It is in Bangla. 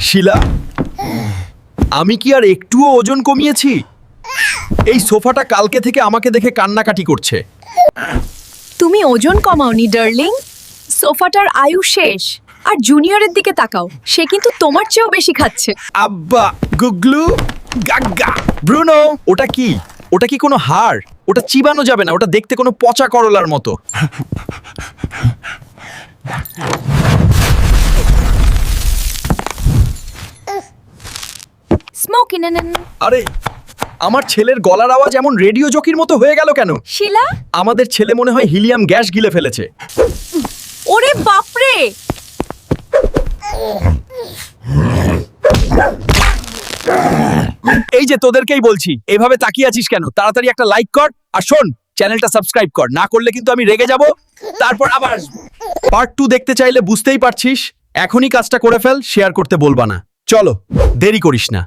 শিলা, আমি কি আর একটুও ওজন কমিয়েছি? এই সোফাটা কালকে থেকে আমাকে দেখে কান্নাকাটি করছে। তুমি ওজন কমাওনি ডার্লিং, সোফাটার আয়ু শেষ। আর জুনিয়রের দিকে তাকাও, সে কিন্তু তোমার চেয়েও বেশি খাচ্ছে। আব্বা, গুগলু, গাগ্গা, ব্রুনো, ওটা কি? ওটা কি কোনো হাড়? ওটা চিবানো যাবে না, ওটা দেখতে কোনো পচা করলার মতো। Smoke in. আরে, আমার ছেলের গলার আওয়াজ এমন রেডিও জকির মতো হয়ে গেল কেন? শিলা, আমাদের ছেলে মনে হয় হিলিয়াম গ্যাস গিলে ফেলেছে। ওরে বাপরে! এই যে তোদেরকেই বলছি, এভাবে তাকিয়ে আছিস কেন? তাড়াতাড়ি একটা লাইক কর, আর শোন, চ্যানেলটা সাবস্ক্রাইব কর। না করলে কিন্তু আমি রেগে যাব। তারপর আবার পার্ট 2 দেখতে চাইলে বুঝতেই পারছিস, এখনই কাজটা করে ফেল, শেয়ার করতে বলবা না। চলো, দেরি করিস না।